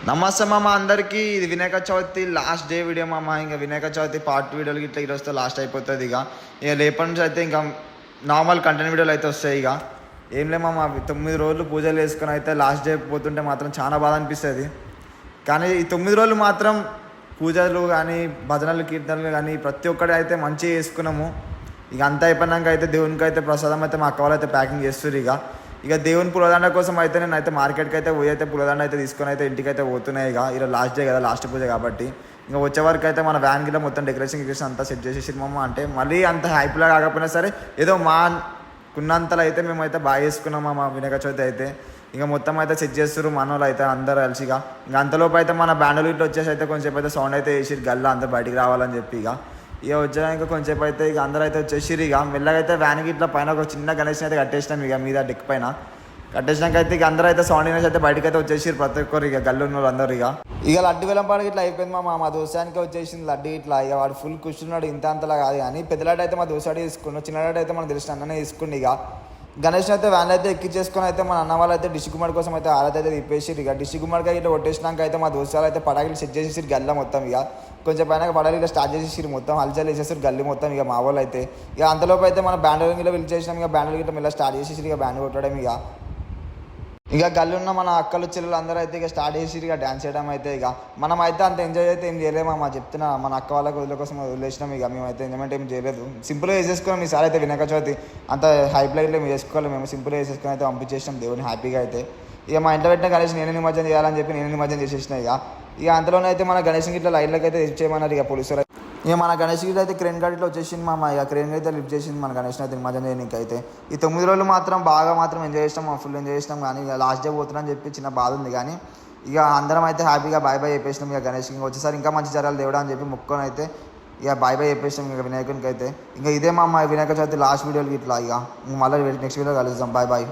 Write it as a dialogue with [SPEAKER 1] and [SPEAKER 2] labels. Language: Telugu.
[SPEAKER 1] నమస్తే మామ అందరికీ. ఇది Vinayaka Chavithi last day video మామ. ఇంకా వినాయక చవితి పార్ట్ వీడియోలు ఇట్లా ఈరోజుతో లాస్ట్ అయిపోతుంది. ఇక రేపటి నుంచి అయితే ఇంకా నార్మల్ కంటెంట్ వీడియోలు అయితే వస్తాయి. ఏం లే మామ, 9 రోజులు పూజలు చేసుకుని అయితే లాస్ట్ డే పోతుంటే మాత్రం చాలా బాధ అనిపిస్తుంది. కానీ ఈ 9 రోజులు మాత్రం పూజలు కానీ భజనలు కీర్తనలు కానీ ప్రతి ఒక్కటి అయితే మంచిగా చేసుకున్నాము. ఇక అంతా అయిపోయినాక అయితే దేవునికి అయితే ప్రసాదం అయితే మా అక్క వాళ్ళు అయితే ప్యాకింగ్ చేస్తారు. ఇక దేవుని పులదండ కోసం అయితే నేను అయితే మార్కెట్కి అయితే పోయి అయితే పులదండ అయితే తీసుకొని అయితే ఇంటికి అయితే పోతున్నాయి. ఈరోజు లాస్ట్ డే కదా, లాస్ట్ పూజ కాబట్టి ఇంకా వచ్చే వరకు అయితే మన వ్యాన్ గిట్లా మొత్తం డెకరేషన్ అంతా సెట్ చేసేసి మమ్మ. అంటే మళ్ళీ అంత హైప్లా కాకపోయినా సరే ఏదో మా కున్నంతలో అయితే మేమైతే బాగా చేసుకున్నాము మా వినాయక చవితి అయితే. ఇంకా మొత్తం అయితే సెట్ చేస్తారు మన వాళ్ళు అయితే అందరూ కలిసిగా. ఇంకా అంతలోపు అయితే మన బ్యాండ్లు ఇట్లా వచ్చేసి అయితే కొంచెంసేపు అయితే సౌండ్ అయితే వేసి గల్లా అందరూ బయటికి రావాలని చెప్పి ఇక వచ్చా. ఇంకా కొంచెంసేపు అయితే ఇక అందరూ అయితే వచ్చేసిరు. మెల్లగా అయితే వ్యాన్కి ఇట్లా పైన ఒక చిన్న గణేష్ని అయితే కట్టేసినాం మీద డెక్ పైన కట్టేసినాక అయితే ఇక అందరూ అయితే సౌండ్ వినేసి అయితే బయటకు అయితే వచ్చేసారు ప్రతి ఒక్కరు. గల్లు ఉన్న వాళ్ళు అందరూ ఇక లడ్డు వెలంపాడికి ఇట్లా అయిపోయింది మా దోసానికి వచ్చేసింది లడ్డు ఇట్లా. వాడు ఫుల్ కూర్చున్నాడు, ఇంత అంతలా కాదు కానీ పెద్ద లడ్డు అయితే మా దోసాడి తీసుకున్నాడు, చిన్న లడ్డు అయితే మనకు తెలిసిన అన్ననే తీసుకుండి. గణేష్ని అయితే వ్యాన్లో అయితే ఎక్కించేసుకొని అయితే మన అన్న వాళ్ళు అయితే డిష్ గుమ్మడి కోసం అయితే ఆరైతే అయితే తిప్పేసిరు. డిష్ గుమ్మడికి ఇట్లా కొట్టేసినాక అయితే మా దోస్తాలు అయితే పటాకులు సెట్ చేసేసారు గల్ల మొత్తం. కొంచెం పైన పడాలి ఇట్లా స్టార్ట్ చేసేసారు, మొత్తం హల్చల్ వేసేసారు గల్లి మొత్తం. మా వాళ్ళు అయితే అంతలోపు అయితే మన బ్యాండ్లో ఇలా పిలిచేసినాం. బ్యాండ్లు గిట్లా ఇలా స్టార్ట్ చేసేసారు బ్యాండ్ కొట్టడం. గల్లున్న మన అక్కలు చెల్లెలు అందరూ అయితే స్టార్ట్ చేసి డ్యాన్స్ చేయడం అయితే. మనం అయితే అంత ఎంజాయ్ అయితే ఏం చేయలేమా చెప్తున్నా. మన అక్క వాళ్ళకి వదిలే కోసం వదిలేసినాం. మేమైతే ఎంజాయ్మెంట్ ఏం చేయలేదు, సింపుల్గా వేసేసుకున్నాం. ఈసారి అయితే వినాయక చవితి అంత హైప్ లైట్లో మేము చేసుకోవాలి. మేము సింపుల్గా వేసేసుకుని అయితే పంపించేసినాం దేవుని హ్యాపీగా అయితే. మా ఇంట్లో పెట్టిన గణేష్ నేనే నిమజ్జనం చేయాలని చెప్పి నేను నిమజ్జనం చేసేసిన. అంతలోనే అయితే మన గణేష్ ఇట్లా లైన్లోకి అయితే చేయమన్నారు పోలీసులు. మన గణేష్ గిట్ల అయితే క్రేన్ గాడి ఇట్లా వచ్చేసింది క్రేన్ అయితే లిఫ్ట్ చేసింది మన గణేష్ని అయితే నిమజ్జనం చేయడానికి అయితే. ఈ 9 రోజులు మాత్రం బాగా ఎంజాయ్ చేసినాం, ఫుల్ ఎంజాయ్ చేసినాం. కానీ లాస్ట్ డే పోతున్నాను చెప్పి చిన్న బాధ ఉంది. కానీ అందరం అయితే హ్యాపీగా బాయ్ చెప్పేసినాం. గణేష్కి వచ్చేసారి ఇంకా మంచి జరగాలి దేవుడా అని చెప్పి మొక్కుకొని అయితే బాయ్ చెప్పేసినాం వినాయకునికి అయితే. ఇదే వినాయక చవితి లాస్ట్ వీడియోలు ఇట్లా. మళ్ళీ నెక్స్ట్ వీడియో కలుద్దాం. బాయ్.